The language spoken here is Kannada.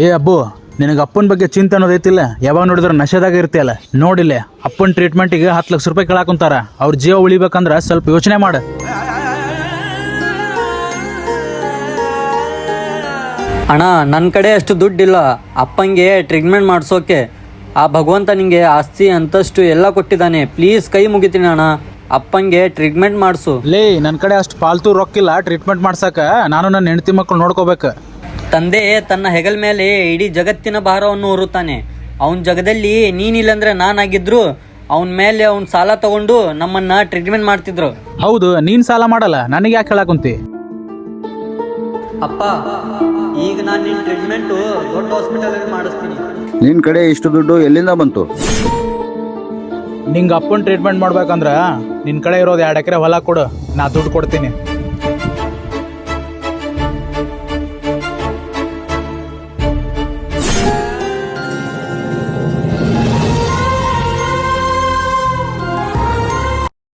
ಏ ಅಬ್ಬು, ನಿನಗೆ ಅಪ್ಪನ ಬಗ್ಗೆ ಚಿಂತೆ ಅನ್ನೋದೈತಿಲ್ಲ. ಯಾವಾಗ ನೋಡಿದ್ರೆ ನಶೆದಾಗ ಇರ್ತೀಯಲ್ಲ. ನೋಡಿಲ್ಲ, ಅಪ್ಪನ ಟ್ರೀಟ್ಮೆಂಟಿಗೆ 10 ಲಕ್ಷ ರೂಪಾಯಿ ಕೇಳಾಕುಂತಾರ. ಅವ್ರ ಜೀವ ಉಳಿಬೇಕಂದ್ರೆ ಸ್ವಲ್ಪ ಯೋಚನೆ ಮಾಡ. ಅಣ್ಣ, ನನ್ನ ಕಡೆ ಅಷ್ಟು ದುಡ್ಡಿಲ್ಲ ಅಪ್ಪಂಗೆ ಟ್ರೀಟ್ಮೆಂಟ್ ಮಾಡಿಸೋಕೆ. ಆ ಭಗವಂತ ನಿಂಗೆ ಆಸ್ತಿ ಅಂತಷ್ಟು ಎಲ್ಲ ಕೊಟ್ಟಿದ್ದಾನೆ. ಪ್ಲೀಸ್ ಕೈ ಮುಗಿತೀನಿ ಅಣ್ಣ, ಅಪ್ಪಂಗೆ ಟ್ರೀಟ್ಮೆಂಟ್ ಮಾಡಿಸು. ಲೇ, ನನ್ನ ಕಡೆ ಅಷ್ಟು ಪಾಲ್ತು ರೊಕ್ಕಿಲ್ಲ ಟ್ರೀಟ್ಮೆಂಟ್ ಮಾಡ್ಸಕ. ನಾನು ನನ್ನ ಹೆಂಡತಿ ಮಕ್ಕಳು ನೋಡ್ಕೋಬೇಕು. ತಂದೆ ತನ್ನ ಹೆಗಲ ಮೇಲೆ ಇಡೀ ಜಗತ್ತಿನ ಭಾರವನ್ನು ಹೊರುತ್ತಾನೆ. ಅವನ ಜಗದಲ್ಲಿ ನೀನಿಲ್ಲಂದ್ರೆ ನಾನಾಗಿದ್ರು ಅವನ ಮೇಲೆ ಅವ್ನ ಸಾಲ ತಗೊಂಡು ನಮ್ಮನ್ನ ಟ್ರೀಟ್ಮೆಂಟ್ ಮಾಡ್ತಿದ್ರು. ಹೌದು, ನೀನ್ ಸಾಲ ಮಾಡಲ್ಲ, ನನಗೆ ಯಾಕೆ ಹೇಳಾಕುಂತಿ? ಅಪ್ಪ, ಈಗ ನಾನು ನಿನ್ನ ಟ್ರೀಟ್ಮೆಂಟು ದೊಡ್ಡ ಹಾಸ್ಪಿಟಲ್ ಮಾಡಿಸ್ತೀನಿ. ನಿನ್ ಕಡೆ ಇಷ್ಟು ದುಡ್ಡು ಎಲ್ಲಿಂದ ಬಂತು? ನಿಂಗೆ ಅಪ್ಪನ ಟ್ರೀಟ್ಮೆಂಟ್ ಮಾಡ್ಬೇಕಂದ್ರ ನಿನ್ನ ಕಡೆ ಇರೋದು 2 ಎಕರೆ ಹೊಲ ಕೊಡು, ನಾ ದುಡ್ಡು ಕೊಡ್ತೀನಿ.